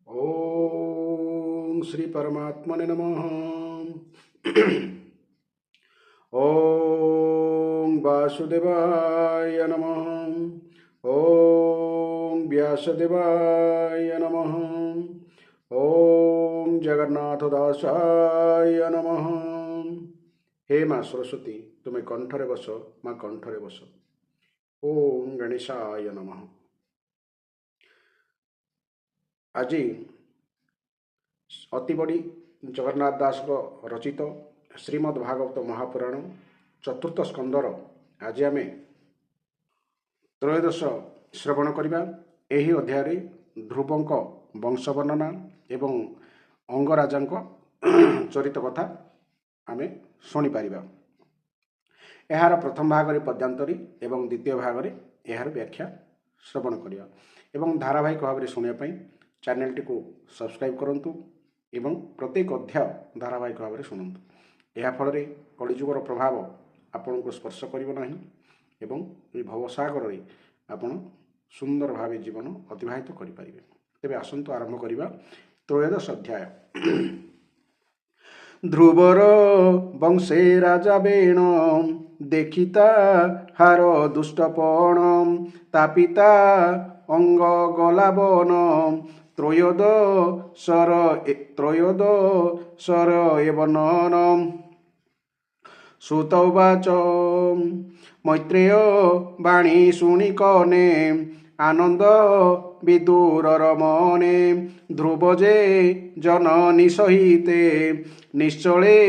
ओम श्री परमात्मने नमः। ओम वासुदेवाय नमः। ओम व्यासदेवाय नमः। ओम जगन्नाथदासाय नमः। हे माँ सरस्वती, तुम्हें कंठरे बस, माँ कंठरे बस। ओम गणेशाय नमः। आज ଅତି ବଡ଼ି ଜଗନ୍ନାଥ ଦାସଙ୍କ ରଚିତ ଶ୍ରୀମଦ୍ ଭାଗବତ ମହାପୁରାଣ ଚତୁର୍ଥ ସ୍କନ୍ଧର ଆଜି ଆମେ ତ୍ରୟୋଦଶ ଶ୍ରବଣ କରିବା। ଏହି ଅଧ୍ୟାୟରେ ଧ୍ରୁବଙ୍କ ବଂଶ ବର୍ଣ୍ଣନା ଏବଂ ଅଙ୍ଗରାଜାଙ୍କ ଚରିତ କଥା ଆମେ ଶୁଣିପାରିବା। ଏହାର ପ୍ରଥମ ଭାଗରେ ପଦ୍ୟାନ୍ତରୀ ଏବଂ ଦ୍ୱିତୀୟ ଭାଗରେ ଏହାର ବ୍ୟାଖ୍ୟା ଶ୍ରବଣ କରିବା ଏବଂ ଧାରାବାହିକ ଭାବରେ ଶୁଣିବା ପାଇଁ ଚ୍ୟାନେଲଟିକୁ ସବସ୍କ୍ରାଇବ୍ କରନ୍ତୁ ଏବଂ ପ୍ରତ୍ୟେକ ଅଧ୍ୟାୟ ଧାରାବାହିକ ଭାବରେ ଶୁଣନ୍ତୁ। ଏହାଫଳରେ କଳିଯୁଗର ପ୍ରଭାବ ଆପଣଙ୍କୁ ସ୍ପର୍ଶ କରିବ ନାହିଁ ଏବଂ ଏହି ଭବସାଗରରେ ଆପଣ ସୁନ୍ଦର ଭାବେ ଜୀବନ ଅତିବାହିତ କରିପାରିବେ। ତେବେ ଆସନ୍ତୁ ଆରମ୍ଭ କରିବା ତ୍ରୟୋଦଶ ଅଧ୍ୟାୟ। ଧ୍ରୁବର ବଂଶେ ରାଜା ବେଣ ଦେଖିତା ହାର ଦୁଷ୍ଟପଣ ତାପିତା ଅଙ୍ଗ ଗଲାବନ ତ୍ରୟୋଦଶର ଏବନନ ସୁତବାଚ ମୈତ୍ରେୟ ବାଣୀ ଶୁଣି କନେ ଆନନ୍ଦ ବିଦୁରର ମନେ ଧ୍ରୁବ ଯେ ଜନନୀ ସହିତେ ନିଶ୍ଚଳେ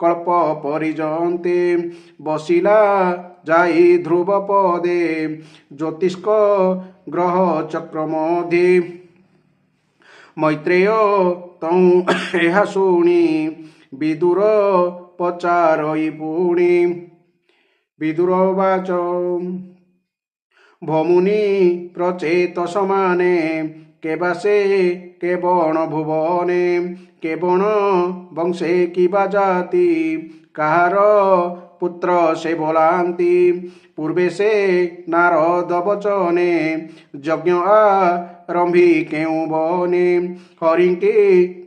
କଳ୍ପ ପରିଜନ୍ତେ ବସିଲା ଯାଇ ଧ୍ରୁବ ପଦେ ଜ୍ୟୋତିଷ୍କ ଗ୍ରହ ଚକ୍ର ମଧ୍ୟେ ମୈତ୍ରେୟ ତଉଁ ଏହା ଶୁଣି ବିଦୁର ପଚାରଇ ପୁଣି ବିଦୁର ବାଚ ଭମୁନି ପ୍ରଚେତ ସମାନେ କେବାସେ କେବଣ ଭୁବନେ କେବଣ ବଂଶେ କିବା ଜାତି କାହାର ପୁତ୍ର ସେ ବୋଲାନ୍ତି ପୂର୍ବେ ସେ ନାରଦ ବଚନେ ଯଜ୍ଞ ଆରମ୍ଭି କେଉଁ ବନେ ହରିଙ୍କି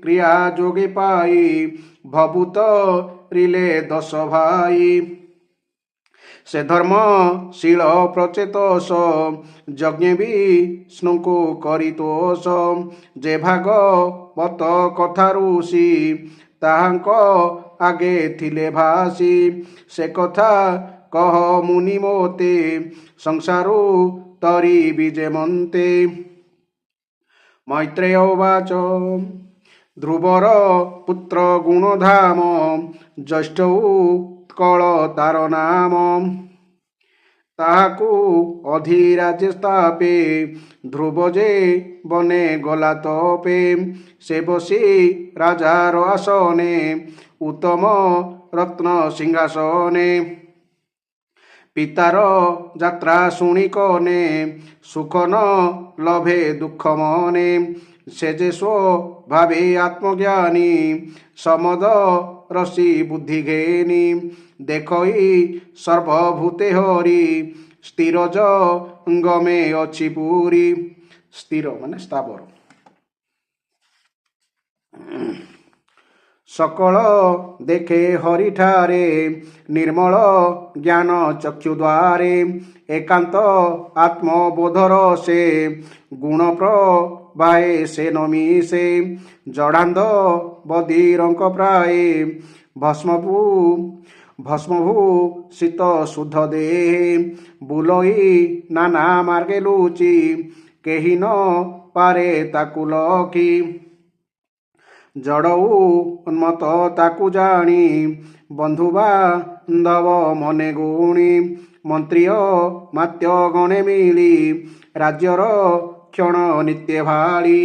କ୍ରିୟା ଯୋଗେ ପାଇ ଭଭୂତ ରିଲେ ଦଶ ଭାଇ ସେ ଧର୍ମଶୀଳ ପ୍ରଚେତସ ଯଜ୍ଞେ ବିଷ୍ଣୁଙ୍କୁ କରିତୋଷ ଯେ ଭାଗବତ କଥା ଋଷି ତାହାଙ୍କ ଆଗେ ଥିଲେ ଭାସି ସେ କଥା କହ ମୁନି ମୋତେ ସଂସାରୁ ତରିବି ଯେ ମନ୍ତେ ମୈତ୍ରେୟ ବାଚ ଧ୍ରୁବର ପୁତ୍ର ଗୁଣଧାମ ଜ୍ୟେଷ୍ଠ ଉତ୍କଳ ତାର ନାମ ତାହାକୁ ଅଧିରାଜ୍ୟ ସ୍ଥାପେ ଧ୍ରୁବ ଯେ ବନେ ଗଲା ତପେ ସେ ବସି ରାଜାର ଆସନେ ଉତ୍ତମ ରତ୍ନ ସିଂହାସନେ ପିତାର ଯାତ୍ରା ଶୁଣି କନେ ସୁଖ ନ ଲଭେ ଦୁଃଖ ମନେ ସେ ଯେ ସ୍ୱଭାବେ ଆତ୍ମଜ୍ଞାନୀ ସମଦ ରସି ବୁଦ୍ଧି ଘେନି ଦେଖଇ ସର୍ବଭୂତେ ହରି ସ୍ଥିର ଜଙ୍ଗମେ ଅଛି ପୁରୀ ସ୍ଥିର ମାନେ ସ୍ଥାବର ସକଳ ଦେଖେ ହରିଠାରେ ନିର୍ମଳ ଜ୍ଞାନ ଚକ୍ଷୁ ଦ୍ୱାରେ ଏକାନ୍ତ ଆତ୍ମବୋଧର ସେ ଗୁଣ ପ୍ରବାହେ ସେ ନମିଶେ ଜଡ଼ାନ୍ଧ ବଧିରଙ୍କ ପ୍ରାୟେ ଭସ୍ମଭୂଷିତ ଶୁଦ୍ଧ ଦେହେ ବୁଲଇ ନାନା ମାର୍ଗେ ଲୁଚି କେହି ନ ପାରେ ତାକୁ ଲଖି ଜଡ଼ ଉନ୍ମତ ତାକୁ ଜାଣି ବନ୍ଧୁ ବାନ୍ଧବ ମନେ ଗୁଣି ମନ୍ତ୍ରୀୟ ମାତ୍ୟ ଗଣେ ମିଳି ରାଜ୍ୟର କ୍ଷଣ ନିତ୍ୟ ଭାଳି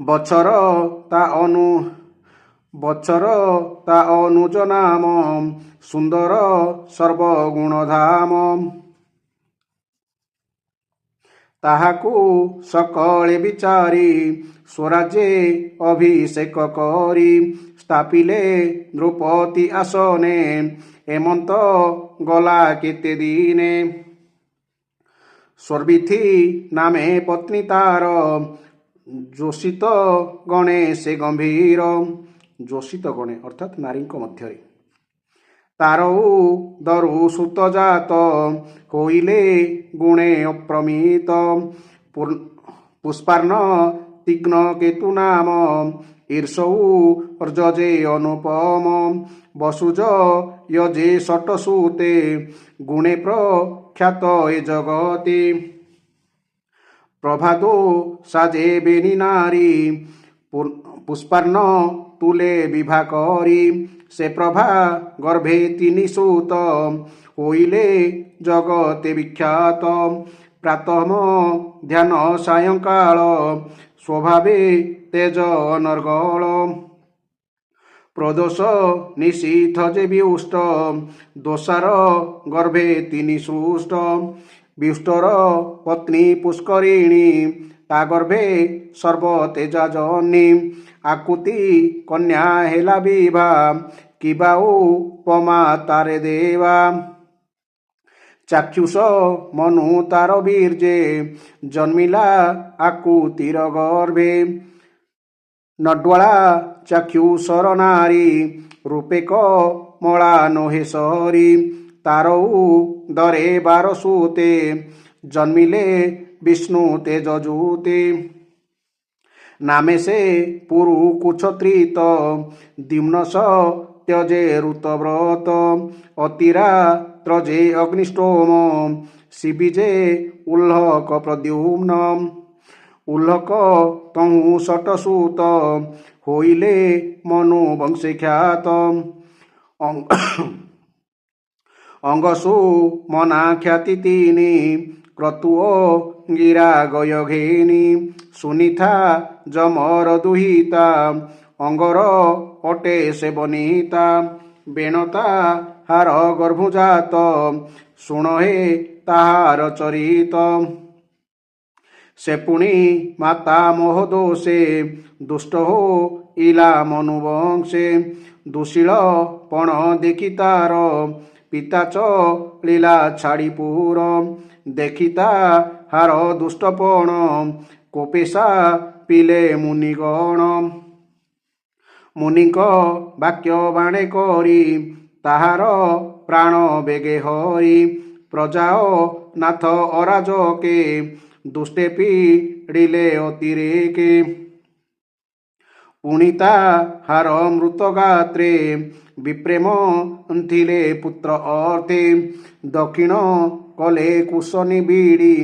ବଛର ତା ଅନୁଜ ନାମ ସୁନ୍ଦର ସର୍ବଗୁଣ ଧାମ ତାହାକୁ ସକଳେ ବିଚାରି ସ୍ୱରାଜ୍ୟେ ଅଭିଷେକ କରି ସ୍ଥାପିଲେ ଦ୍ରୌପଦୀ ଆସନେ ହେମନ୍ତ ଗଲା କେତେ ଦିନେ ସ୍ୱର୍ବିଥି ନାମେ ପତ୍ନୀ ତାର ଯୋଷିତ ଗଣେ ସେ ଗମ୍ଭୀର। ଯୋଷିତ ଗଣେ ଅର୍ଥାତ୍ ନାରୀଙ୍କ ମଧ୍ୟରେ। ତାର ଦରୁ ସୁତ ଜାତ ହୋଇଲେ ଗୁଣେ ଅପ୍ରମିତ। ପୁଷ୍ପାର୍ଣ୍ଣ ତୀକ୍ଷ୍ଣ କେତୁ ନାମ ଈର୍ଷୌ ଅର୍ଜଜେ ଅନୁପମ। ବସୁଜ ୟଜେ ଷଟସୁତେ ଗୁଣେ ପ୍ରଖ୍ୟାତ ଏ ଜଗତେ। প্রভাদো সাজে বেনি নারী পুষ্পার্ণ তুলে বিভা করি। সে প্রভা গর্ভে তিনি সুত হইলে জগতে বিখ্যাত। প্রাতঃ ধ্যান সায়ংকাল স্বভাবে তেজ অনর্গল। প্রদোষ নিশীথ যে বিউষ্ট দোষার গর্ভে তিনি সৃষ্ট। বিষ্টর পত্নী পুষ্করিণী তা গর্ভে সর্বতেজা জনী। আকুতি কন্যা হেলা বিভা কিবা উপমা তারে দেবা। চাক্ষুষ মনু তার বীর্যে জন্মিলা আকুতির গর্ভে। নড্বালা চাক্ষুষর নারী রূপে কমলা নহে সরি। তার দরে 12 সুতে জন্মিলে বিষ্ণু তেজজুতে। নামে সে পুরু কুচ্ছত্রিত দ্বিম্নস ত্যজে ঋতব্রত। অতিরাত্র যে অগ্নিষ্টোম শিবিজে উল্লক প্রদ্যুম্ন। উল্লক তহু ষটসুত হইলে মনু বংশে খ্যাত। অঙ্গসু মনা খ্যাতি তিনি ক্রতুও গিরা গয়ঘেনি। সুনিথা যমর দুহিতা অঙ্গর অটে সে বনিতা। বেণতা হার গর্ভজাত শুণহে তাহার চরিত। সে পুনি মাতা মোহদোষে দুষ্ট ইলা মনুবংশে। দুশীল পণ দেখি তার পিতা চলিলা ছাড়িপুর। দেখিতা হার দুষ্টপণ কোপেশা পিলে মুনিগণ। মুনিଙ୍କ বাক্য বাণে করি তাহার প্রাণ বেগে হরি। প্রজাও নাথ অরাজকে দুষ্টে পিড়িলে অতিরেকে। পুଣି ତାହାର ମୃତ ଗାତ୍ରେ ବିପ୍ରେମ ଥିଲେ ପୁତ୍ର ଅର୍ଥେ। ଦକ୍ଷିଣ କଲେ କୁଶ ନିବିଡ଼ି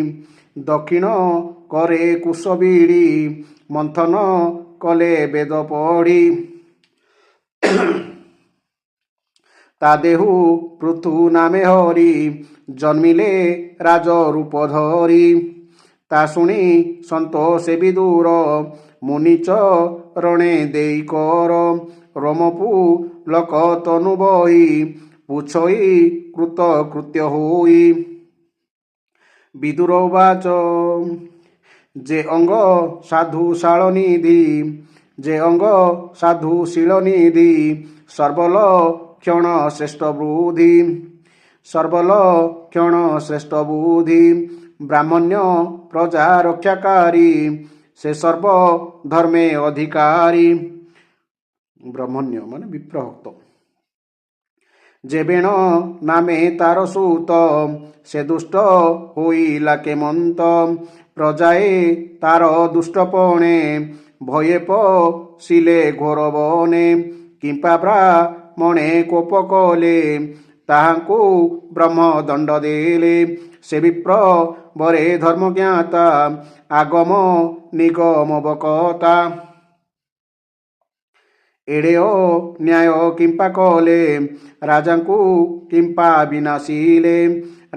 ଦକ୍ଷିଣ କରେ କୁଶ ବିଡ଼ି। ମନ୍ଥନ କଲେ ବେଦ ପଢ଼ି ତା ଦେହୁ ପୃଥୁ ନାମେ ହରି। ଜନ୍ମିଲେ ରାଜ ରୂପ ଧରି। ତା ଶୁଣି ସନ୍ତୋଷେ ବିଦୁର ମୁନି ଚରଣେ ଦେଇ କର। ରୋମପୁ ଲକ ତନୁ ବହି ପୁଛଇ କୃତ କୃତ୍ୟ ହୋଇ। ବିଦୁର ବାଚ ଯେ ଅଙ୍ଗ ସାଧୁ ଶାଳ ନିଧି। ଯେ ଅଙ୍ଗ ସାଧୁ ଶୀଳ ନିଧି ସର୍ବଲକ୍ଷଣ ଶ୍ରେଷ୍ଠ ବୃଦ୍ଧି। ସର୍ବଲକ୍ଷଣ ଶ୍ରେଷ୍ଠ ବୁଦ୍ଧି ବ୍ରାହ୍ମଣ୍ୟ ପ୍ରଜା ରକ୍ଷାକାରୀ। ସେ ସର୍ବ ଧର୍ମେ ଅଧିକାରୀ। ବ୍ରହ୍ମଣ୍ୟ ମାନେ ବିପ୍ରଭକ୍ତ। যে বেণ নামে তার সুত সে দুষ্ট হইলা কেমন্ত। প্রজায়ে তার দুষ্টপণে ভয়ে পশিলে ঘোর বনে। কিম্পা ব্রাহ্মণে কোপ কলে তাহাଙ୍କୁ ব্রহ্ম দণ্ড দেলে। সে বিপ্র বরে ধর্মজ্ঞাতা আগম নিগম বকতা। ଏଡ଼େଓ ନ୍ୟାୟ କିମ୍ପା କଲେ ରାଜାଙ୍କୁ କିମ୍ପା ବିନାଶିଲେ।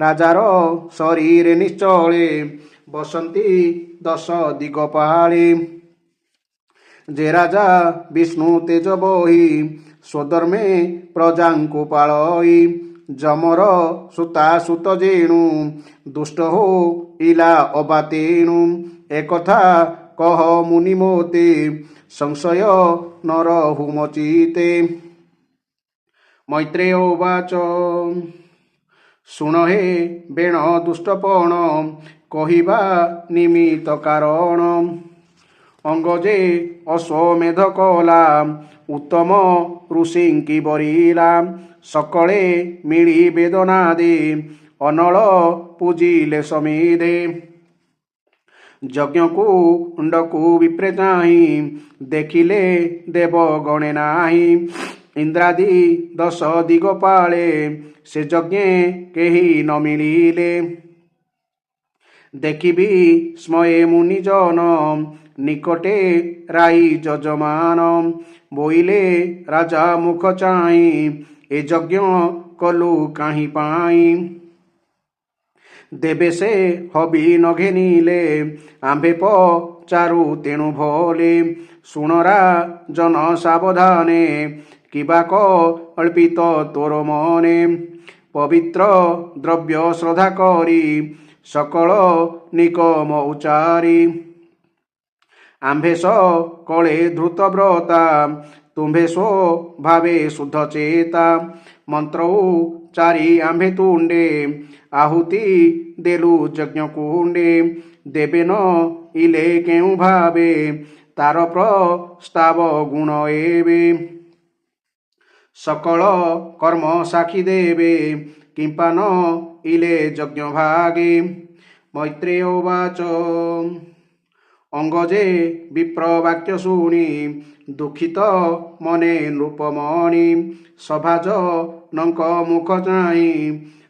ରାଜାର ଶରୀରେ ନିଶ୍ଚଳେ ବସନ୍ତି 10 ଦିଗପାଳେ। ଯେ ରାଜା ବିଷ୍ଣୁ ତେଜ ବହି ସ୍ୱଧର୍ମେ ପ୍ରଜାଙ୍କୁ ପାଳଇ। ଯମର ସୁତା ସୁତ ଯେଣୁ ଦୁଷ୍ଟ ହୋଇଲା ଅବା ତେଣୁ। ଏକଥା କହ ମୁନି ମୋତେ ସଂଶୟ ନର ହୁମଚିତେ। ମୈତ୍ରେୟ ଉବାଚ ଶୁଣ ହେ ବେଣ ଦୁଷ୍ଟପଣ କହିବା ନିମିତ୍ତ କାରଣ। ଅଙ୍ଗଜେ ଅଶ୍ୱମେଧ କଲା ଉତ୍ତମ ଋଷିଙ୍କି ବରିଲା ସକଳେ ମିଳି ବେଦନାଦେ ଅନଳ ପୂଜିଲେ ସମିଧେ ଯଜ୍ଞକୁ ଉଣ୍ଡକୁ ବିପ୍ରେ ଚାହିଁ ଦେଖିଲେ ଦେବ ଗଣେ ନାହିଁ ଇନ୍ଦ୍ରାଦି 10 ଦିଗପାଳେ ସେ ଯଜ୍ଞେ କେହି ନ ମିଳିଲେ ଦେଖିବି ସ୍ମୟେ ମୁନିଜନ ନିକଟେ ରାଇ ଯଜମାନ ବୋଇଲେ ରାଜା ମୁଖ ଚାହିଁ ଏ ଯଜ୍ଞ କଲୁ କାହିଁ ପାଇଁ ଦେବେ ସେ ହବି ନ ଘେନିଲେ ଆମ୍ଭେ ପଚାରୁ ତେଣୁ ଭଲେ ଶୁଣରା ଜନ ସାବଧାନେ କିବା କଳ୍ପିତ ତୋର ମନେ ପବିତ୍ର ଦ୍ରବ୍ୟ ଶ୍ରଦ୍ଧା କରି ସକଳ ନିକମ ଉଚାରି ଆମ୍ଭେ ସକଳେ ଧୃତ ବ୍ରତା ତୁମ୍ଭେ ସ୍ୱଭାବେ ଶୁଦ୍ଧ ଚେତା ମନ୍ତ୍ର ଉଚାରି ଆମ୍ଭେ ତୁଣ୍ଡେ ଆହୁତି ଦେଲୁ ଯଜ୍ଞ କୁଣ୍ଡେ ଦେବେ ନ ଇଲେ କେଉଁ ଭାବେ ତାର ପ୍ରସ୍ତାବ ଗୁଣ ଏବେ ସକଳ କର୍ମ ସାକ୍ଷୀ ଦେବେ କିମ୍ପା ନ ଇଲେ ଯଜ୍ଞ ଭାଗେ ମୈତ୍ରେୟ ଉବାଚ ଅଙ୍ଗଜେ ବିପ୍ର ବାକ୍ୟ ଶୁଣି ଦୁଃଖିତ ମନେ ନୃପମଣି ସଭାଜନଙ୍କ ମୁଖ ଚାହିଁ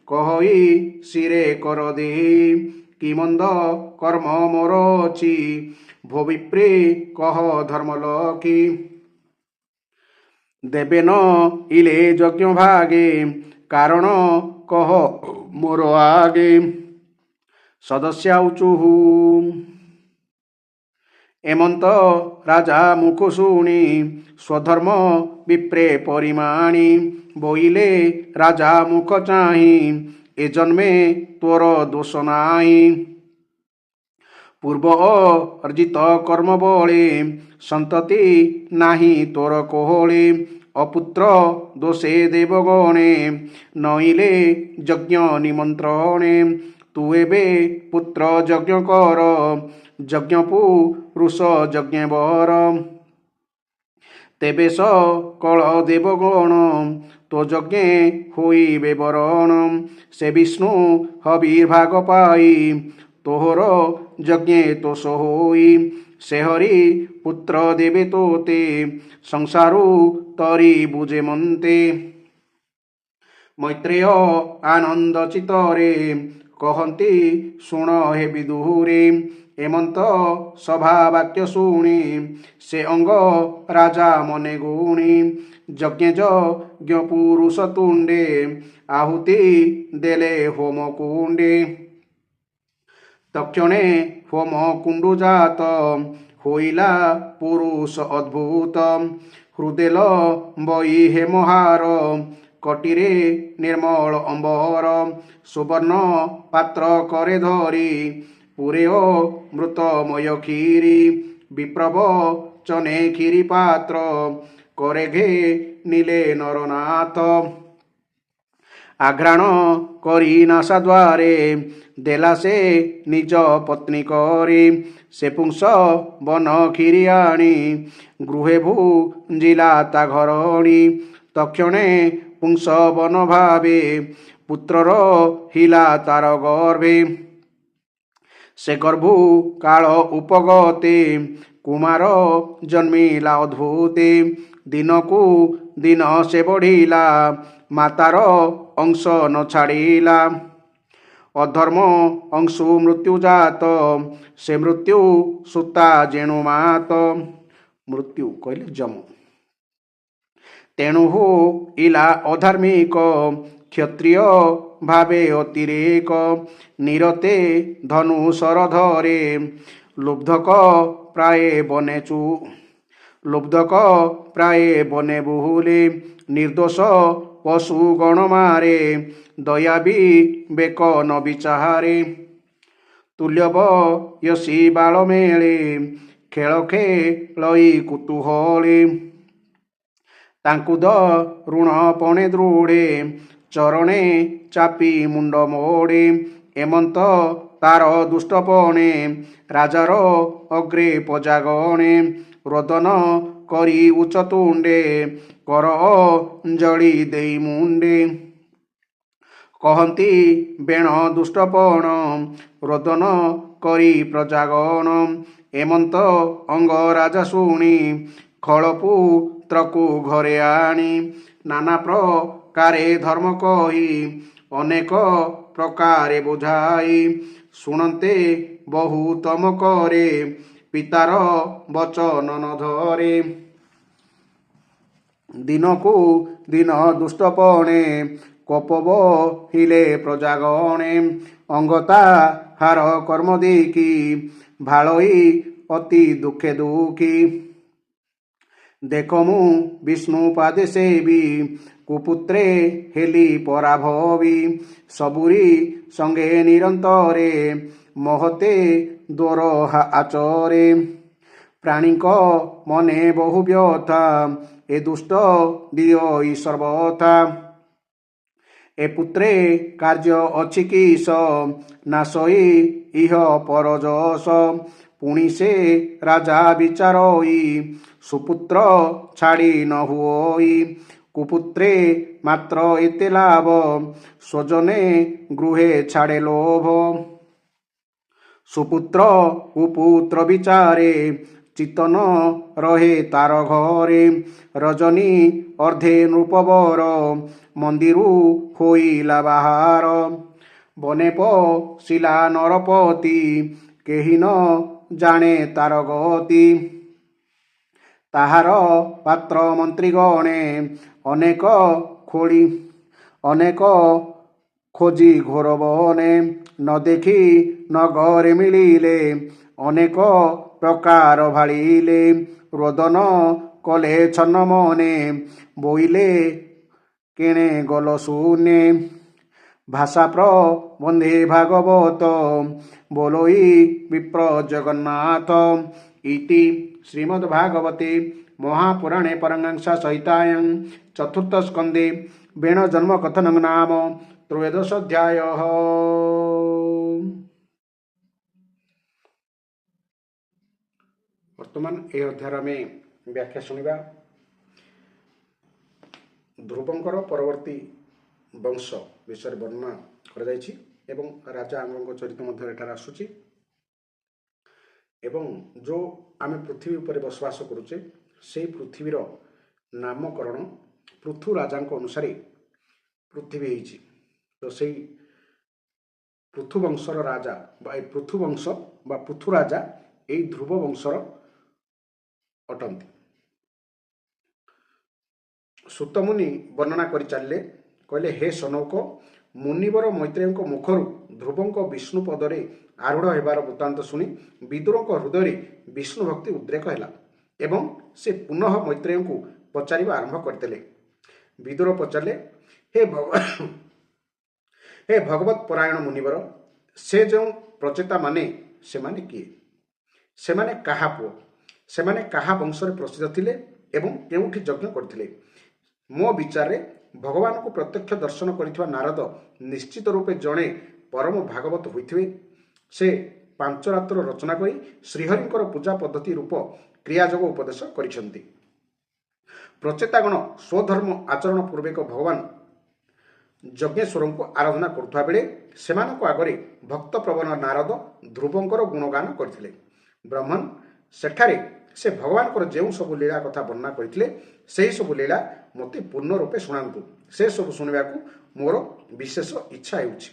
କହଇ ଶିରେ କର ଦେଇ କି ମନ୍ଦ କର୍ମ ମୋର ଅଛି ଭୋ ବିପ୍ରେ କହ ଧର୍ମଲକ୍ଷୀ ଦେବେ ନ ଇଲେ ଯଜ୍ଞ ଭାଗେ କାରଣ କହ ମୋର ଆଗେ ସଦସ୍ୟା ଉଚୁହୁ ଏମନ୍ତ ରାଜା ମୁଖ ଶୁଣି ସ୍ୱଧର୍ମ ବିପ୍ରେ ପରିମାଣି ବୋଇଲେ ରାଜା ମୁଖ ଚାହିଁ ଏ ଜନ୍ମେ ତୋର ଦୋଷ ନାହିଁ ପୂର୍ବ ଅର୍ଜିତ କର୍ମ ବଳେ ସନ୍ତତି ନାହିଁ ତୋର କୋହଳେ ଅପୁତ୍ର ଦୋଷେ ଦେବଗଣେ ନଇଲେ ଯଜ୍ଞ ନିମନ୍ତ୍ରଣେ ତୁ ଏବେ ପୁତ୍ର ଯଜ୍ଞ କର ଯଜ୍ଞ ପୁରୁଷ ଯଜ୍ଞବର ତେବେ ସକଳ ଦେବଗଣ ତୋ ଯଜ୍ଞେ ହୋଇବେ ବରଣ ସେ ବିଷ୍ଣୁ ହବିର୍ଭାଗ ପାଇ ତୋହର ଯଜ୍ଞେ ତୋଷ ହୋଇ ସେ ହରି ପୁତ୍ର ଦେବେ ତୋତେ ସଂସାରୁ ତରି ବୁଝେ ମନ୍ତେ ମୈତ୍ରେୟ ଆନନ୍ଦ ଚିତରେ କହନ୍ତି ଶୁଣ ହେ ବିଦୁରେ ଏମନ୍ତ ସଭା ବାକ୍ୟ ଶୁଣି ସେ ଅଙ୍ଗ ରାଜା ମନେ ଗୁଣି ଯଜ୍ଞେ ଯଜ୍ଞ ପୁରୁଷ ତୁଣ୍ଡେ ଆହୁତି ଦେଲେ ହୋମ କୁଣ୍ଡେ ତକ୍ଷଣେ ହୋମ କୁଣ୍ଡୁ ଜାତ ହୋଇଲା ପୁରୁଷ ଅଦ୍ଭୁତ ହୃଦେଲ ବଇ ହେମହାର କଟିରେ ନିର୍ମଳ ଅମ୍ବର ସୁବର୍ଣ୍ଣ ପାତ୍ର କରେ ଧରି ପୁରେୟ ମୃତମୟ କ୍ଷୀରି ବିପ୍ରବ ଚନେ କ୍ଷୀରି ପାତ୍ର করে ঘে নীলে নরনাথ আঘ্রাণ করি নাসা দ্বারে দেলা সে নিজ পত্নী করে সে পুংস বন କ୍ଷୀରି আনি গৃহে ভুঞ্জিলা তা ঘরণী তক্ষণে পুংস বন ভাবে পুত্রর হিলা তার গর্ভে সে গর্ভু কাଳ উপগতে কুমার জন্মিলা অদ্ভুতে দিনকু দিন সে বঢ়িলা মাতার অংশ ন ছাড়িলা অধর্ম অংশু মৃত্যু জাত সে মৃত্যু সুতা যেণু মাত মৃত্যু কহিলে যম তেণু ইলা অধার্মিক ক্ষত্রিয় ভাবে অতিরেক নিরতে ধনু শরধরে লুব্ধক প্রায়ে বনেচু লুব্ধক প্রায়ে বনে বহুলে নির্দোষ পশু গণমারে দয়াবি বেক ন বিচারে তুল্যব য়সী বাଳ মেଳେ ଖେଳ ଖେଳଇ କୁତୁହଳେ ତାଙ୍କୁ ଋଣ ପଣେ ଦୃଢ଼େ ଚରଣେ ଚାପି ମୁଣ୍ଡ ମୋଡ଼େ ଏମନ୍ତ ତାର ଦୁଷ୍ଟପଣେ ରାଜାର ଅଗ୍ରେ ପଜାଗଣେ ରୋଦନ କରି ଉଚ୍ଚ ତୁଣ୍ଡେ କର ଅଞ୍ଜଳି ଦେଇ ମୁଣ୍ଡେ କହନ୍ତି ବେଣ ଦୁଷ୍ଟପଣ ରୋଦନ କରି ପ୍ରଜାଗଣ ଏମନ୍ତ ଅଙ୍ଗରାଜା ଶୁଣି ଖଳପୁତ୍ରକୁ ଘରେ ଆଣି ନାନା ପ୍ରକାରେ ଧର୍ମ କହି ଅନେକ ପ୍ରକାରେ ବୁଝାଇ ଶୁଣନ୍ତେ ବହୁ ତମ କରେ ପିତାର ବଚନ ନ ଧରେ ଦିନକୁ ଦିନ ଦୁଷ୍ଟପଣେ କୋପ ବହିଲେ ପ୍ରଜାଗଣେ ଅଙ୍ଗତା ହାର କର୍ମ ଦେଖି ଭାଳଇ ଅତି ଦୁଃଖେ ଦୁଃଖୀ ଦେଖ ମୁଁ ବିଷ୍ଣୁ ପାଦେ ସେବି କୁପୁତ୍ରେ ହେଲି ପରାଭବି ସବୁରି ସଙ୍ଗେ ନିରନ୍ତରେ ମହତେ ଦୋର ଆଚରେ ପ୍ରାଣୀଙ୍କ ମନେ ବହୁ ବ୍ୟଥା ଏ ଦୁଷ୍ଟ ଦିଅ ସର୍ବଥା ଏ ପୁତ୍ରେ କାର୍ଯ୍ୟ ଅଛି କିସ ନାଶଇ ଇହ ପରଯଶ ପୁଣି ସେ ରାଜା ବିଚାରଇ ସୁପୁତ୍ର ଛାଡ଼ି ନ ହୁଅଇ କୁପୁତ୍ରେ ମାତ୍ର ଏତେ ଲାଭ ସ୍ୱଜନେ ଗୃହେ ଛାଡ଼େ ଲୋଭ ସୁପୁତ୍ର କୁପୁତ୍ର ବିଚାରେ ଚିତ୍ତନ ରହେ ତାର ଘରେ ରଜନୀ ଅର୍ଦ୍ଧେ ନୃପବର ମନ୍ଦିରୁ ହୋଇଲା ବାହାର ବନେ ପଶିଲା ନରପତି କେହି ନ ଜାଣେ ତାର ଗତି ତାହାର ପାତ୍ର ମନ୍ତ୍ରୀଗଣେ ଅନେକ ଖୋଜି ଘୋର ବନେ ନ ଦେଖି ନଗରେ ମିଳିଲେ ଅନେକ ପ୍ରକାର ଭାଳିଲେ ରୋଦନ କଲେ ଛନ୍ନ ମନେ ବୋଇଲେ କେଣେ ଗଲ ଶୂନ୍ୟେ ଭାଷା ପ୍ରବନ୍ଧେ ଭାଗବତ ବୋଲୋଇ ବିପ୍ର ଜଗନ୍ନାଥ ଇତି ଶ୍ରୀମଦ୍ଭାଗବତେ ମହାପୁରାଣେ ପରମହଂସ ସଂହିତାୟାଂ ଚତୁର୍ଥ ସ୍କନ୍ଧେ ବେଣ ଜନ୍ମ କଥନଂ ନାମ ତ୍ରୟୋଦଶୋऽଧ୍ୟାୟଃ। ବର୍ତ୍ତମାନ ଏହି ଅଧ୍ୟାୟରେ ଆମେ ବ୍ୟାଖ୍ୟା ଶୁଣିବା। ଧ୍ରୁବଙ୍କର ପରବର୍ତ୍ତୀ ବଂଶ ବିଷୟରେ ବର୍ଣ୍ଣନା କରାଯାଇଛି ଏବଂ ରାଜା ଅଙ୍ଗଙ୍କ ଚରିତ୍ର ମଧ୍ୟ ଏଠାରେ ଆସୁଛି ଏବଂ ଯେଉଁ ଆମେ ପୃଥିବୀ ଉପରେ ବସବାସ କରୁଛେ ସେଇ ପୃଥିବୀର ନାମକରଣ ପୃଥୁ ରାଜାଙ୍କ ଅନୁସାରେ ପୃଥିବୀ ହେଇଛି। ତ ସେଇ ପୃଥୁ ବଂଶର ରାଜା ବା ଏ ପୃଥୁ ବଂଶ ବା ପୃଥୁ ରାଜା ଏଇ ଧ୍ରୁବ ବଂଶର ଅଟନ୍ତି। ସୁତମୁନି ବର୍ଣ୍ଣନା କରି ଚାଲିଲେ, କହିଲେ ହେ ସନୌକ ମୁନିବର ମୈତ୍ରେୟଙ୍କ ମୁଖରୁ ଧ୍ରୁବଙ୍କ ବିଷ୍ଣୁ ପଦରେ ଆରୂଢ଼ ହେବାର ବୃତ୍ତାନ୍ତ ଶୁଣି ବିଦୁରଙ୍କ ହୃଦୟରେ ବିଷ୍ଣୁ ଭକ୍ତି ଉଦ୍ରେକ ହେଲା ଏବଂ ସେ ପୁନଃ ମୈତ୍ରେୟଙ୍କୁ ପଚାରିବା ଆରମ୍ଭ କରିଦେଲେ। ବିଦୁର ପଚାରିଲେ, ହେ ଭଗବତ ପରାୟଣ ମୁନିବର, ସେ ଯେଉଁ ପ୍ରଚେତା ମାନେ ସେମାନେ କିଏ? ସେମାନେ କାହା ପୁଅ? ସେମାନେ କାହା ବଂଶରେ ପ୍ରସିଦ୍ଧ ଥିଲେ ଏବଂ କେଉଁଠି ଯଜ୍ଞ କରିଥିଲେ? ମୋ ବିଚାରରେ ଭଗବାନଙ୍କୁ ପ୍ରତ୍ୟକ୍ଷ ଦର୍ଶନ କରିଥିବା ନାରଦ ନିଶ୍ଚିତ ରୂପେ ଜଣେ ପରମ ଭାଗବତ ହୋଇଥିବେ। ସେ 5 ରାତ୍ର ରଚନା କରି ଶ୍ରୀହରିଙ୍କର ପୂଜା ପଦ୍ଧତି ରୂପ କ୍ରିୟାଯୋଗ ଉପଦେଶ କରିଛନ୍ତି। ପ୍ରଚେତାଗଣ ସ୍ୱଧର୍ମ ଆଚରଣ ପୂର୍ବକ ଭଗବାନ ଯଜ୍ଞେଶ୍ୱରଙ୍କୁ ଆରାଧନା କରୁଥିବା ବେଳେ ସେମାନଙ୍କ ଆଗରେ ଭକ୍ତପ୍ରବଣ ନାରଦ ଧ୍ରୁବଙ୍କର ଗୁଣଗାନ କରିଥିଲେ। ବ୍ରହ୍ମନ୍ ସେଠାରେ ସେ ଭଗବାନଙ୍କର ଯେଉଁ ସବୁ ଲୀଳା କଥା ବର୍ଣ୍ଣନା କରିଥିଲେ ସେହି ସବୁ ଲୀଳା ମୋତେ ପୂର୍ଣ୍ଣ ରୂପେ ଶୁଣାନ୍ତୁ। ସେ ସବୁ ଶୁଣିବାକୁ ମୋର ବିଶେଷ ଇଚ୍ଛା ହେଉଛି।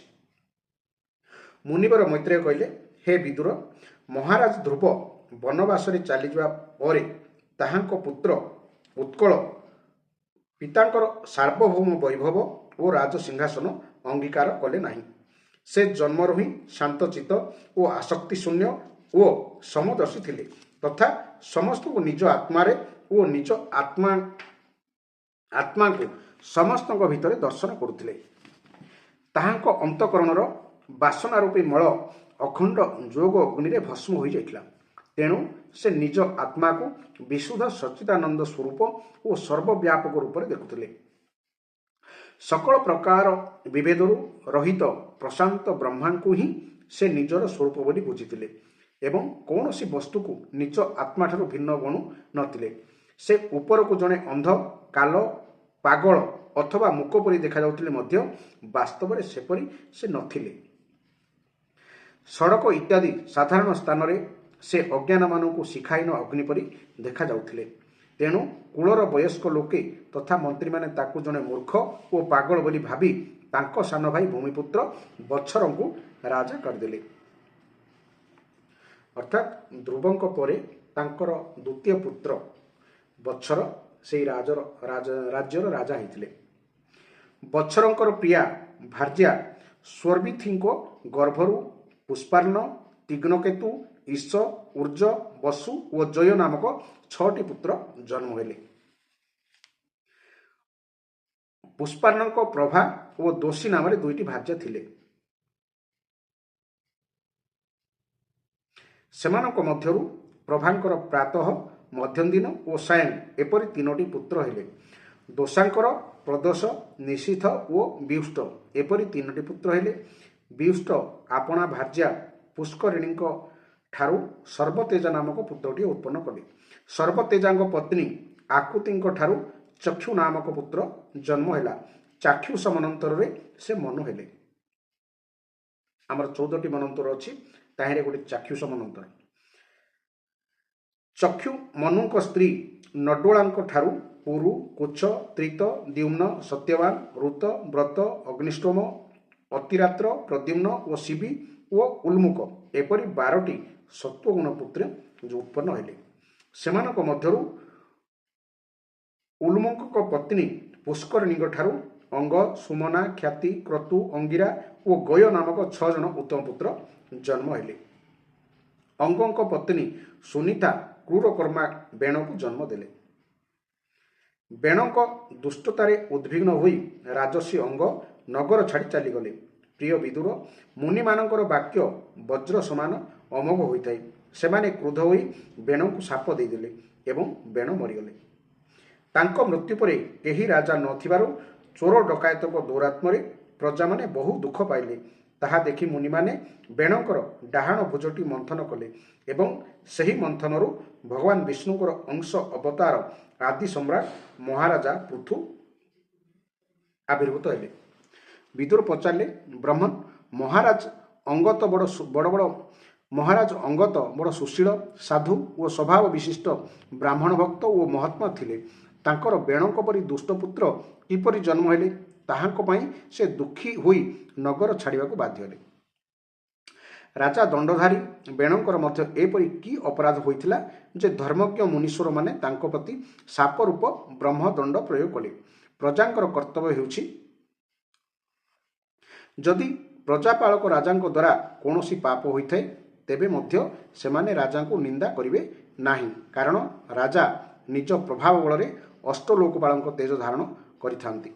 ମୁନିବର ମୈତ୍ରେୟ କହିଲେ, ହେ ବିଦୁର, ମହାରାଜ ଧ୍ରୁବ ବନବାସରେ ଚାଲିଯିବା ପରେ ତାହାଙ୍କ ପୁତ୍ର ଉତ୍କଳ ପିତାଙ୍କର ସାର୍ବଭୌମ ବୈଭବ ଓ ରାଜସିଂହାସନ ଅଙ୍ଗୀକାର କଲେ ନାହିଁ। ସେ ଜନ୍ମରୁ ହିଁ ଶାନ୍ତଚିତ୍ତ ଓ ଆସକ୍ତି ଶୂନ୍ୟ ଓ ସମଦର୍ଶୀ ଥିଲେ ତଥା ସମସ୍ତଙ୍କୁ ନିଜ ଆତ୍ମାରେ ଓ ନିଜ ଆତ୍ମାଙ୍କୁ ସମସ୍ତଙ୍କ ଭିତରେ ଦର୍ଶନ କରୁଥିଲେ। ତାହାଙ୍କ ଅନ୍ତଃକରଣର ବାସନା ରୂପୀ ମଳ ଅଖଣ୍ଡ ଯୋଗ ଅଗ୍ନିରେ ଭସ୍ମ ହୋଇଯାଇଥିଲା। ତେଣୁ ସେ ନିଜ ଆତ୍ମାକୁ ବିଶୁଦ୍ଧ ସଚ୍ଚିଦାନନ୍ଦ ସ୍ୱରୂପ ଓ ସର୍ବବ୍ୟାପକ ରୂପରେ ଦେଖୁଥିଲେ। ସକଳ ପ୍ରକାର ବିଭେଦରୁ ରହିତ ପ୍ରଶାନ୍ତ ବ୍ରହ୍ମାଙ୍କୁ ହିଁ ସେ ନିଜର ସ୍ୱରୂପ ବୋଲି ବୁଝିଥିଲେ ଏବଂ କୌଣସି ବସ୍ତୁକୁ ନିଜ ଆତ୍ମାଠାରୁ ଭିନ୍ନ ଗଣୁ ନଥିଲେ। ସେ ଉପରକୁ ଜଣେ ଅନ୍ଧ, କାଲ, ପାଗଳ ଅଥବା ମୂକ ପରି ଦେଖାଯାଉଥିଲେ ମଧ୍ୟ ବାସ୍ତବରେ ସେପରି ସେ ନଥିଲେ। ସଡ଼କ ଇତ୍ୟାଦି ସାଧାରଣ ସ୍ଥାନରେ ସେ ଅଜ୍ଞାନମାନଙ୍କୁ ଶିଖାହୀନ ଅଗ୍ନି ପରି ଦେଖାଯାଉଥିଲେ। ତେଣୁ କୂଳର ବୟସ୍କ ଲୋକେ ତଥା ମନ୍ତ୍ରୀମାନେ ତାକୁ ଜଣେ ମୂର୍ଖ ଓ ପାଗଳ ବୋଲି ଭାବି ତାଙ୍କ ସାନ ଭାଇ ଭୂମିପୁତ୍ର ବତ୍ସରଙ୍କୁ ରାଜା କରିଦେଲେ। ଅର୍ଥାତ୍ ଧ୍ରୁବଙ୍କ ପରେ ତାଙ୍କର ଦ୍ୱିତୀୟ ପୁତ୍ର ବତ୍ସର ସେହି ରାଜ୍ୟର ରାଜା ହୋଇଥିଲେ। ବତ୍ସରଙ୍କର ପ୍ରିୟା ଭାର୍ଯ୍ୟା ସ୍ୱର୍ବିଥୀଙ୍କ ଗର୍ଭରୁ ପୁଷ୍ପାର୍ଣ୍ଣ, ତୀକ୍ଷ୍ଣକେତୁ, ଈଶ, ଉର୍ଜ, ବସୁ ଓ ଜୟ ନାମକ 6ଟି ପୁତ୍ର ଜନ୍ମ ହେଲେ। ପୁଷ୍ପାର୍ଣ୍ଣଙ୍କ ପ୍ରଭା ଓ ଦୋଷୀ ନାମରେ 2ଟି ଭାର୍ଯ୍ୟା ଥିଲେ। ସେମାନଙ୍କ ମଧ୍ୟରୁ ପ୍ରଭାଙ୍କର ପ୍ରାତଃ, ମଧ୍ୟନ୍ଦିନ ଓ ସାୟଂ ଏପରି 3ଟି ପୁତ୍ର ହେଲେ। ଦୋଷାଙ୍କର ପ୍ରଦୋଷ, ନିଶୀଥ ଓ ବିଉଷ୍ଟ ଏପରି 3ଟି ପୁତ୍ର ହେଲେ। ବିଉଷ୍ଟ ଆପଣା ଭାର୍ଯ୍ୟା ପୁଷ୍କରିଣୀଙ୍କ ଠାରୁ ସର୍ବତେଜା ନାମକ ପୁତ୍ରଟିଏ ଉତ୍ପନ୍ନ କଲେ। ସର୍ବତେଜାଙ୍କ ପତ୍ନୀ ଆକୁତିଙ୍କ ଠାରୁ ଚକ୍ଷୁ ନାମକ ପୁତ୍ର ଜନ୍ମ ହେଲା। ଚାକ୍ଷୁଷ ମନନ୍ତରରେ ସେ ମନୁ ହେଲେ। ଆମର 14ଟି ମନନ୍ତର ଅଛି, ତାହିଁରେ ଗୋଟେ ଚାକ୍ଷୁଷ ମନନ୍ତର। ଚକ୍ଷୁ ମନୁଙ୍କ ସ୍ତ୍ରୀ ନଡ୍ଡୋଳାଙ୍କ ଠାରୁ ପୁରୁ, କୁଚ୍ଛ, ତ୍ରିତ, ଦ୍ୟୁମ୍ନ, ସତ୍ୟବାନ, ଋତ, ବ୍ରତ, ଅଗ୍ନିଷ୍ଟୋମ, ଅତିରାତ୍ର, ପ୍ରଦ୍ୟୁମ୍ନ ଓ ଶିବି ଓ ଉଲ୍ମୁକ ଏପରି 12ଟି ସତ୍ୱଗୁଣ ପୁତ୍ର ଉତ୍ପନ୍ନ ହେଲେ। ସେମାନଙ୍କ ମଧ୍ୟରୁ ଉଲ୍ମୁକଙ୍କ ପତ୍ନୀ ପୁଷ୍କରିଣୀଙ୍କ ଠାରୁ ଅଙ୍ଗ, ସୁମନା, ଖ୍ୟାତି, କ୍ରତୁ, ଅଙ୍ଗିରା ଓ ଗୟ ନାମକ 6 ଜଣ ଉତ୍ତମ ପୁତ୍ର ଜନ୍ମ ହେଲେ। ଅଙ୍ଗଙ୍କ ପତ୍ନୀ ସୁନୀତା କ୍ରୂରକର୍ମା ବେଣକୁ ଜନ୍ମ ଦେଲେ। ବେଣଙ୍କ ଦୁଷ୍ଟତାରେ ଉଦ୍ବିଗ୍ନ ହୋଇ ରାଜର୍ଷି ଅଙ୍ଗ ନଗର ଛାଡ଼ି ଚାଲିଗଲେ। ପ୍ରିୟ ବିଦୁର, ମୁନିମାନଙ୍କର ବାକ୍ୟ ବଜ୍ର ସମାନ ଅମୋଘ ହୋଇଥାଏ। ସେମାନେ କ୍ରୋଧ ହୋଇ ବେଣଙ୍କୁ ଶାପ ଦେଇଦେଲେ ଏବଂ ବେଣ ମରିଗଲେ। ତାଙ୍କ ମୃତ୍ୟୁ ପରେ କେହି ରାଜା ନଥିବାରୁ ଚୋର ଡକାୟତଙ୍କ ଦୌରାତ୍ମ୍ୟରେ ପ୍ରଜାମାନେ ବହୁ ଦୁଃଖ ପାଇଲେ। ତାହା ଦେଖି ମୁନିମାନେ ବେଣଙ୍କର ଡାହାଣ ଭୁଜଟି ମନ୍ଥନ କଲେ ଏବଂ ସେହି ମନ୍ଥନରୁ ଭଗବାନ ବିଷ୍ଣୁଙ୍କର ଅଂଶ ଅବତାର ଆଦି ସମ୍ରାଟ ମହାରାଜା ପୃଥୁ ଆବିର୍ଭୂତ ହେଲେ। ବିଦୁର ପଚାରିଲେ, ବ୍ରହ୍ମନ୍, ମହାରାଜ ଅଙ୍ଗତ ବଡ଼ ସୁଶୀଳ, ସାଧୁ ଓ ସ୍ୱଭାବ ବିଶିଷ୍ଟ ବ୍ରାହ୍ମଣ ଭକ୍ତ ଓ ମହାତ୍ମା ଥିଲେ। ତାଙ୍କର ବେଣଙ୍କ ପରି ଦୁଷ୍ଟପୁତ୍ର କିପରି ଜନ୍ମ ହେଲେ, ତାହାଙ୍କ ପାଇଁ ସେ ଦୁଃଖୀ ହୋଇ ନଗର ଛାଡ଼ିବାକୁ ବାଧ୍ୟ ହେଲେ। ରାଜା ଦଣ୍ଡଧାରୀ ବେଣଙ୍କର ମଧ୍ୟ ଏପରି କି ଅପରାଧ ହୋଇଥିଲା ଯେ ଧର୍ମଜ୍ଞ ମୁନୀଶ୍ୱରମାନେ ତାଙ୍କ ପ୍ରତି ଶାପ ରୂପ ବ୍ରହ୍ମଦଣ୍ଡ ପ୍ରୟୋଗ କଲେ। ପ୍ରଜାଙ୍କର କର୍ତ୍ତବ୍ୟ ହେଉଛି, ଯଦି ପ୍ରଜାପାଳକ ରାଜାଙ୍କ ଦ୍ୱାରା କୌଣସି ପାପ ହୋଇଥାଏ ତେବେ ମଧ୍ୟ ସେମାନେ ରାଜାଙ୍କୁ ନିନ୍ଦା କରିବେ ନାହିଁ, କାରଣ ରାଜା ନିଜ ପ୍ରଭାବ ବଳରେ ଅଷ୍ଟଲୋକପାଳଙ୍କ ତେଜ ଧାରଣ କରିଥାନ୍ତି।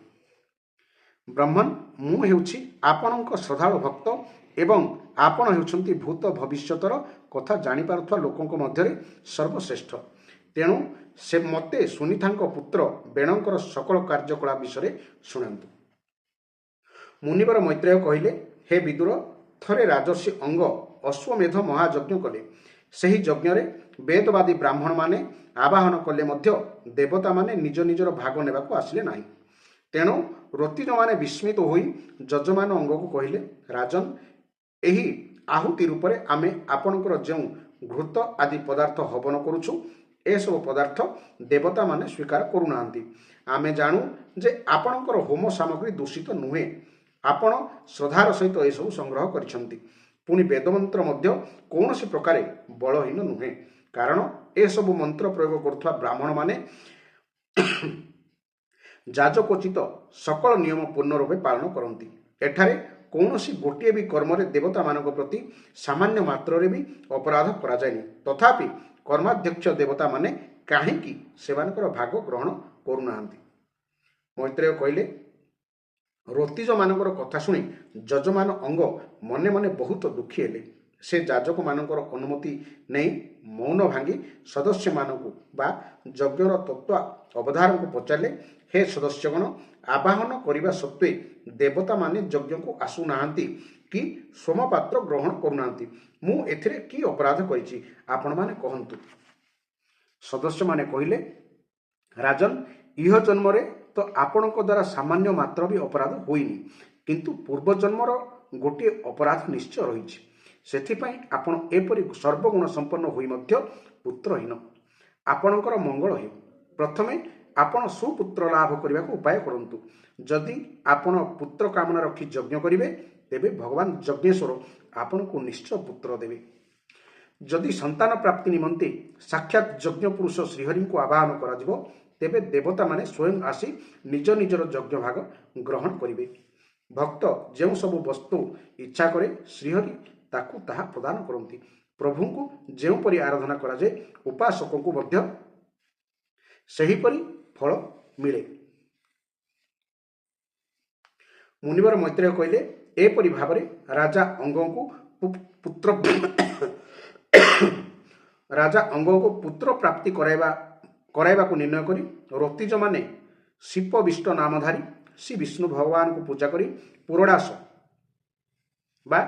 ବ୍ରହ୍ମନ୍, ମୁଁ ହେଉଛି ଆପଣଙ୍କ ଶ୍ରଦ୍ଧାଳୁ ଭକ୍ତ ଏବଂ ଆପଣ ହେଉଛନ୍ତି ଭୂତ ଭବିଷ୍ୟତର କଥା ଜାଣିପାରୁଥିବା ଲୋକଙ୍କ ମଧ୍ୟରେ ସର୍ବଶ୍ରେଷ୍ଠ। ତେଣୁ ସେ ମୋତେ ସୁନୀତାଙ୍କ ପୁତ୍ର ବେଣଙ୍କର ସକଳ କାର୍ଯ୍ୟକଳାପ ବିଷୟରେ ଶୁଣାନ୍ତୁ। ମୁନିବର ମୈତ୍ରେୟ କହିଲେ, ହେ ବିଦୁର, ଥରେ ରାଜର୍ଷି ଅଙ୍ଗ ଅଶ୍ୱମେଧ ମହାଯଜ୍ଞ କଲେ। ସେହି ଯଜ୍ଞରେ ବେଦବାଦୀ ବ୍ରାହ୍ମଣମାନେ ଆବାହନ କଲେ ମଧ୍ୟ ଦେବତାମାନେ ନିଜ ନିଜର ଭାଗ ନେବାକୁ ଆସିଲେ ନାହିଁ। ତେଣୁ ଋତିଜମାନେ ବିସ୍ମିତ ହୋଇ ଯଜମାନ ଅଙ୍ଗକୁ କହିଲେ, ରାଜନ୍, ଏହି ଆହୁତି ରୂପରେ ଆମେ ଆପଣଙ୍କର ଯେଉଁ ଘୃତ ଆଦି ପଦାର୍ଥ ହବନ କରୁଛୁ, ଏସବୁ ପଦାର୍ଥ ଦେବତାମାନେ ସ୍ୱୀକାର କରୁନାହାନ୍ତି। ଆମେ ଜାଣୁ ଯେ ଆପଣଙ୍କର ହୋମ ସାମଗ୍ରୀ ଦୂଷିତ ନୁହେଁ। ଆପଣ ଶ୍ରଦ୍ଧାର ସହିତ ଏସବୁ ସଂଗ୍ରହ କରିଛନ୍ତି। ପୁଣି ବେଦମନ୍ତ୍ର ମଧ୍ୟ କୌଣସି ପ୍ରକାରେ ବଳହୀନ ନୁହେଁ, କାରଣ ଏସବୁ ମନ୍ତ୍ର ପ୍ରୟୋଗ କରୁଥିବା ବ୍ରାହ୍ମଣମାନେ ଯାଜକୋଚିତ ସକଳ ନିୟମ ପୂର୍ଣ୍ଣ ରୂପେ ପାଳନ କରନ୍ତି। ଏଠାରେ କୌଣସି ଗୋଟିଏ ବି କର୍ମରେ ଦେବତାମାନଙ୍କ ପ୍ରତି ସାମାନ୍ୟ ମାତ୍ରରେ ବି ଅପରାଧ କରାଯାଏନି। ତଥାପି କର୍ମାଧ୍ୟକ୍ଷ ଦେବତାମାନେ କାହିଁକି ସେମାନଙ୍କର ଭାଗ ଗ୍ରହଣ କରୁନାହାନ୍ତି? ମୈତ୍ରେୟ କହିଲେ, ଋତିଜମାନଙ୍କର କଥା ଶୁଣି ଯଜମାନ ଅଙ୍ଗ ମନେ ମନେ ବହୁତ ଦୁଃଖୀ ହେଲେ। ସେ ଯାଜକମାନଙ୍କର ଅନୁମତି ନେଇ ମୌନ ଭାଙ୍ଗି ସଦସ୍ୟମାନଙ୍କୁ ବା ଯଜ୍ଞର ତତ୍ତ୍ୱ ଅବଧାରଙ୍କୁ ପଚାରିଲେ, ହେ ସଦସ୍ୟଗଣ, ଆବାହନ କରିବା ସତ୍ତ୍ୱେ ଦେବତାମାନେ ଯଜ୍ଞକୁ ଆସୁନାହାନ୍ତି କି ସୋମପାତ୍ର ଗ୍ରହଣ କରୁନାହାନ୍ତି। ମୁଁ ଏଥିରେ କି ଅପରାଧ କରିଛି ଆପଣମାନେ କହନ୍ତୁ। ସଦସ୍ୟମାନେ କହିଲେ, ରାଜନ, ଇହ ଜନ୍ମରେ ତ ଆପଣଙ୍କ ଦ୍ୱାରା ସାମାନ୍ୟ ମାତ୍ର ବି ଅପରାଧ ହୋଇନି, କିନ୍ତୁ ପୂର୍ବଜନ୍ମର ଗୋଟିଏ ଅପରାଧ ନିଶ୍ଚୟ ରହିଛି। ସେଥିପାଇଁ ଆପଣ ଏପରି ସର୍ବଗୁଣ ସମ୍ପନ୍ନ ହୋଇ ମଧ୍ୟ ପୁତ୍ରହୀନ। ଆପଣଙ୍କର ମଙ୍ଗଳ ହେଉ। ପ୍ରଥମେ ଆପଣ ସୁପୁତ୍ର ଲାଭ କରିବାକୁ ଉପାୟ କରନ୍ତୁ। ଯଦି ଆପଣ ପୁତ୍ର କାମନା ରଖି ଯଜ୍ଞ କରିବେ, ତେବେ ଭଗବାନ ଯଜ୍ଞେଶ୍ୱର ଆପଣଙ୍କୁ ନିଶ୍ଚୟ ପୁତ୍ର ଦେବେ। ଯଦି ସନ୍ତାନ ପ୍ରାପ୍ତି ନିମନ୍ତେ ସାକ୍ଷାତ ଯଜ୍ଞ ପୁରୁଷ ଶ୍ରୀହରିଙ୍କୁ ଆବାହନ କରାଯିବ, ତେବେ ଦେବତାମାନେ ସ୍ୱୟଂ ଆସି ନିଜ ନିଜର ଯଜ୍ଞ ଭାଗ ଗ୍ରହଣ କରିବେ। ଭକ୍ତ ଯେଉଁ ସବୁ ବସ୍ତୁ ଇଚ୍ଛା କରେ, ଶ୍ରୀହରି ତାକୁ ତାହା ପ୍ରଦାନ କରନ୍ତି। ପ୍ରଭୁଙ୍କୁ ଯେଉଁପରି ଆରାଧନା କରାଯାଏ, ଉପାସକଙ୍କୁ ମଧ୍ୟ ସେହିପରି ଫଳ ମିଳେ। ମୁନିବର ମୈତ୍ରେୟ କହିଲେ, ଏପରି ଭାବରେ ରାଜା ଅଙ୍ଗଙ୍କୁ ପୁତ୍ର ପ୍ରାପ୍ତି କରାଇବାକୁ ନିର୍ଣ୍ଣୟ କରି ଋତିଜମାନେ ଶିପବିଷ୍ଟ ନାମଧାରୀ ଶ୍ରୀ ବିଷ୍ଣୁ ଭଗବାନଙ୍କୁ ପୂଜା କରି ପୁରଡ଼ାସ ବା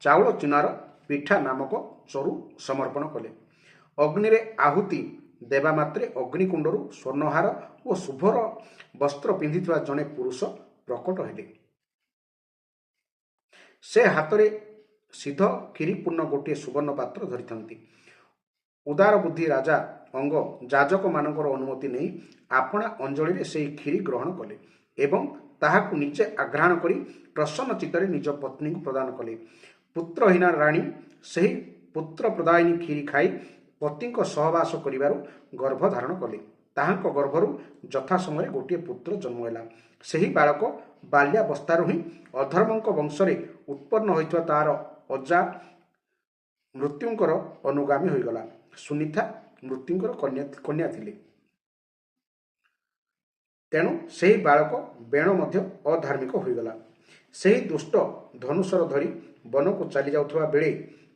ଚାଉଳ ଚୁନାର ପିଠା ନାମକ ଚରୁ ସମର୍ପଣ କଲେ। ଅଗ୍ନିରେ ଆହୁତି ଦେବା ମାତ୍ରେ ଅଗ୍ନିକୁଣ୍ଡରୁ ସ୍ୱର୍ଣ୍ଣହାର ଓ ଶୁଭ୍ର ବସ୍ତ୍ର ପିନ୍ଧିଥିବା ଜଣେ ପୁରୁଷ ପ୍ରକଟ ହେଲେ। ସେ ହାତରେ ସିଦ୍ଧ କ୍ଷୀରିପୂର୍ଣ୍ଣ ଗୋଟିଏ ସୁବର୍ଣ୍ଣ ପାତ୍ର ଧରିଥାନ୍ତି। ଉଦାର ବୁଦ୍ଧି ରାଜା ଅଙ୍ଗ ଯାଜକମାନଙ୍କର ଅନୁମତି ନେଇ ଆପଣା ଅଞ୍ଜଳିରେ ସେହି କ୍ଷୀରି ଗ୍ରହଣ କଲେ ଏବଂ ତାହାକୁ ନିଜେ ଆଘ୍ରାଣ କରି ପ୍ରସନ୍ନ ଚିତ୍ତରେ ନିଜ ପତ୍ନୀଙ୍କୁ ପ୍ରଦାନ କଲେ। ପୁତ୍ରହୀନା ରାଣୀ ସେହି ପୁତ୍ର ପ୍ରଦାୟିନୀ କ୍ଷୀରି ଖାଇ ପତିଙ୍କ ସହବାସ କରିବାରୁ ଗର୍ଭ ଧାରଣ କଲେ। ତାହାଙ୍କ ଗର୍ଭରୁ ଯଥା ସମୟରେ ଗୋଟିଏ ପୁତ୍ର ଜନ୍ମ ହେଲା। ସେହି ବାଳକ ବାଲ୍ୟାବସ୍ଥାରୁ ହିଁ ଅଧର୍ମଙ୍କ ବଂଶରେ ଉତ୍ପନ୍ନ ହୋଇଥିବା ତାହାର ଅଜା ମୃତ୍ୟୁଙ୍କର ଅନୁଗାମୀ ହୋଇଗଲା। ସୁନିତା ମୃତ୍ୟୁଙ୍କର କନ୍ୟା ଥିଲେ। ତେଣୁ ସେହି ବାଳକ ବେଣ ମଧ୍ୟ ଅଧାର୍ମିକ ହୋଇଗଲା। ସେହି ଦୁଷ୍ଟ ଧନୁଶର ଧରି ବନକୁ ଚାଲି ଯାଉଥିବା ବେଳେ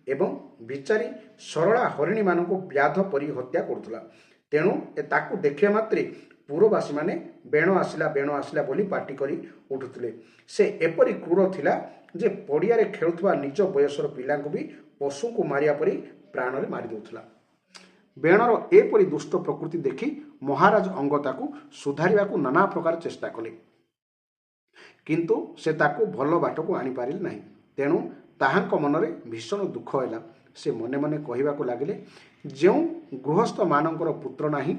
ଏବଂ ବିଚାରୀ ସରଳା ହରିଣୀମାନଙ୍କୁ ବ୍ୟାଧ ପରି ହତ୍ୟା କରୁଥିଲା। ତେଣୁ ତାକୁ ଦେଖିବା ମାତ୍ରେ ପୁରବାସୀମାନେ ବେଣ ଆସିଲା ବୋଲି ପାଟି କରି ଉଠୁଥିଲେ। ସେ ଏପରି କ୍ରୂର ଥିଲା ଯେ ପଡ଼ିଆରେ ଖେଳୁଥିବା ନିଜ ବୟସର ପିଲାଙ୍କୁ ବି ପଶୁଙ୍କୁ ମାରିବା ପରି ପ୍ରାଣରେ ମାରି ଦେଉଥିଲା। ବେଣର ଏପରି ଦୁଷ୍ଟ ପ୍ରକୃତି ଦେଖି ମହାରାଜ ଅଙ୍ଗ ତାକୁ ସୁଧାରିବାକୁ ନାନା ପ୍ରକାର ଚେଷ୍ଟା କଲେ, କିନ୍ତୁ ସେ ତାକୁ ଭଲ ବାଟକୁ ଆଣିପାରିଲେ ନାହିଁ। ତେଣୁ ତାହାଙ୍କ ମନରେ ଭୀଷଣ ଦୁଃଖ ହେଲା। ସେ ମନେ ମନେ କହିବାକୁ ଲାଗିଲେ, ଯେଉଁ ଗୃହସ୍ଥମାନଙ୍କର ପୁତ୍ର ନାହିଁ,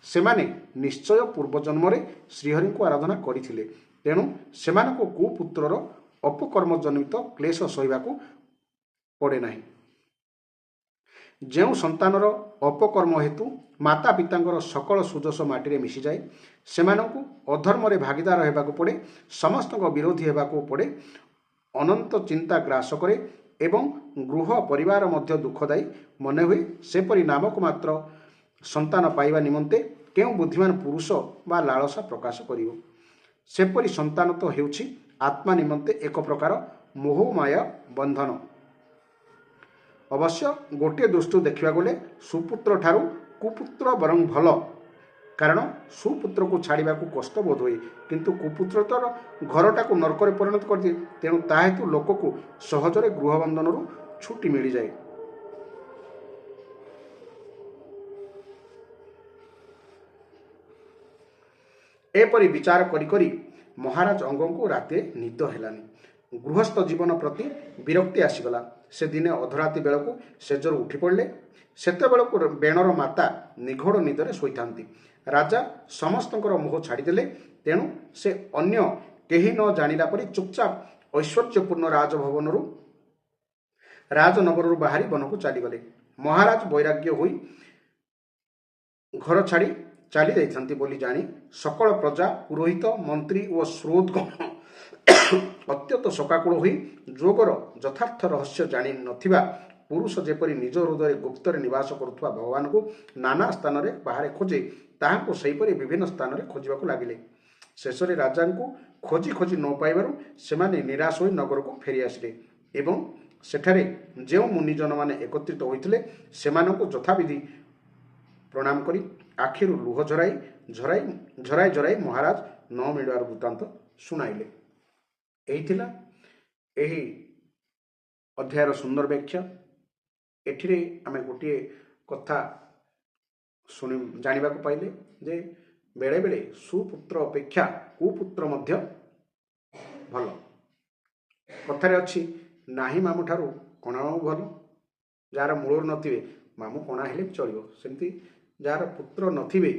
ସେମାନେ ନିଶ୍ଚୟ ପୂର୍ବଜନ୍ମରେ ଶ୍ରୀହରିଙ୍କୁ ଆରାଧନା କରିଥିଲେ। ତେଣୁ ସେମାନଙ୍କୁ କୁପୁତ୍ରର ଅପକର୍ମଜନିତ କ୍ଲେଶ ସହିବାକୁ ପଡ଼େ ନାହିଁ। ଯେଉଁ ସନ୍ତାନର ଅପକର୍ମ ହେତୁ ମାତା ପିତାଙ୍କର ସକଳ ସୁଯୋଗ ମାଟିରେ ମିଶିଯାଏ, ସେମାନଙ୍କୁ ଅଧର୍ମରେ ଭାଗିଦାର ହେବାକୁ ପଡ଼େ, ସମସ୍ତଙ୍କ ବିରୋଧୀ ହେବାକୁ ପଡ଼େ, ଅନନ୍ତ ଚିନ୍ତା ଗ୍ରାସ କରେ ଏବଂ ଗୃହ ପରିବାର ମଧ୍ୟ ଦୁଃଖଦାୟୀ ମନେ ହୁଏ। ସେପରି ନାମକୁ ମାତ୍ର ସନ୍ତାନ ପାଇବା ନିମନ୍ତେ କେଉଁ ବୁଦ୍ଧିମାନ ପୁରୁଷ ବା ଲାଳସା ପ୍ରକାଶ କରିବ? ସେପରି ସନ୍ତାନ ତ ହେଉଛି ଆତ୍ମା ନିମନ୍ତେ ଏକ ପ୍ରକାର ମୋହମାୟା ବନ୍ଧନ। ଅବଶ୍ୟ ଗୋଟିଏ ଦୃଷ୍ଟିରୁ ଦେଖିବାକୁ ଗଲେ ସୁପୁତ୍ର ଠାରୁ କୁପୁତ୍ର ବରଂ ଭଲ, କାରଣ ସୁପୁତ୍ରକୁ ଛାଡ଼ିବାକୁ କଷ୍ଟ ବୋଧ ହୁଏ, କିନ୍ତୁ କୁପୁତ୍ର ତ ଘରଟାକୁ ନର୍କରେ ପରିଣତ କରିଦିଏ। ତେଣୁ ତା ହେତୁ ଲୋକକୁ ସହଜରେ ଗୃହବନ୍ଧନରୁ ଛୁଟି ମିଳିଯାଏ। ଏପରି ବିଚାର କରି କରି ମହାରାଜ ଅଙ୍ଗଙ୍କୁ ରାତିରେ ନିଦ ହେଲାନି। ଗୃହସ୍ଥ ଜୀବନ ପ୍ରତି ବିରକ୍ତି ଆସିଗଲା। ସେ ଦିନେ ଅଧରାତି ବେଳକୁ ଶେଯରୁ ଉଠି ପଡ଼ିଲେ। ସେତେବେଳକୁ ବେଣର ମାତା ନିଘୋଡ଼ ନିଦରେ ଶୋଇଥାନ୍ତି। ରାଜା ସମସ୍ତଙ୍କର ମୋହ ଛାଡ଼ିଦେଲେ। ତେଣୁ ସେ ଅନ୍ୟ କେହି ନ ଜାଣିଲା ପରି ଚୁପଚାପ ଐଶ୍ୱର୍ଯ୍ୟପୂର୍ଣ୍ଣ ରାଜନଗରରୁ ବାହାରି ବନକୁ ଚାଲିଗଲେ। ମହାରାଜ ବୈରାଗ୍ୟ ହୋଇ ଘର ଛାଡ଼ି ଚାଲି ଯାଇଥାନ୍ତି ବୋଲି ଜାଣି ସକଳ ପ୍ରଜା, ପୁରୋହିତ, ମନ୍ତ୍ରୀ ଓ ଶ୍ରୋତଗଣ ଅତ୍ୟନ୍ତ ଶୋକାକୁଳ ହୋଇ ଯୋଗର ଯଥାର୍ଥ ରହସ୍ୟ ଜାଣି ନଥିବା ପୁରୁଷ ଯେପରି ନିଜ ହୃଦୟରେ ଗୁପ୍ତରେ ନିବାସ କରୁଥିବା ଭଗବାନଙ୍କୁ ନାନା ସ୍ଥାନରେ ବାହାରେ ଖୋଜେ, ତାହାଙ୍କୁ ସେହିପରି ବିଭିନ୍ନ ସ୍ଥାନରେ ଖୋଜିବାକୁ ଲାଗିଲେ। ଶେଷରେ ରାଜାଙ୍କୁ ଖୋଜି ଖୋଜି ନ ପାଇବାରୁ ସେମାନେ ନିରାଶ ହୋଇ ନଗରକୁ ଫେରି ଆସିଲେ ଏବଂ ସେଠାରେ ଯେଉଁ ମୁନିଜନମାନେ ଏକତ୍ରିତ ହୋଇଥିଲେ, ସେମାନଙ୍କୁ ଯଥାବିଧି ପ୍ରଣାମ କରି ଆଖିରୁ ଲୁହ ଝରାଇ ମହାରାଜ न मिलवार वृत्तांत शुणाइले। यही थिला एही अध्यायर सुंदर व्याख्या। एठिरे आमे गोटे कथा शुणी जानिबा को पाइले जे बेले बेले सुपुत्र अपेक्षा कुपुत्र मध्य भल। कथारे अच्छी नाही मामू ठारू कणा मामू भल। जार मूल नथिबे मामू कणा हेले चलिबो। सेमती जार पुत्र नथिबे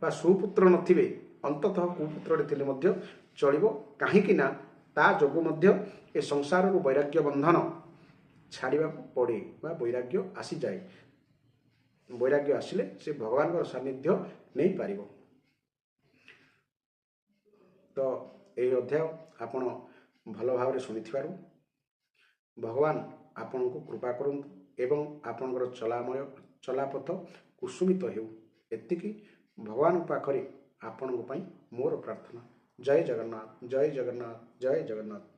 बा सुपुत्र नथिबे अंततः कुपुत्रटे थिले मध्य चलिबो। काहेकि ना ता जोगु मध्य ए संसार रु वैराग्य बंधन छाड़िबा को पड़े बा वैराग्य आसी जाए। वैराग्य आसिले से भगवान सानिध्य नहीं पारिबो। तो यही अध्याय आपण भल भाव शुणिथिबारु भगवान आपण को कृपा करंतु एवं आपणकर चलापथ कुसुमित हेउ। एतिकी भगवान पाखरे आपण मोर प्रार्थना। जय जगन्नाथ, जय जगन्नाथ, जय जगन्नाथ।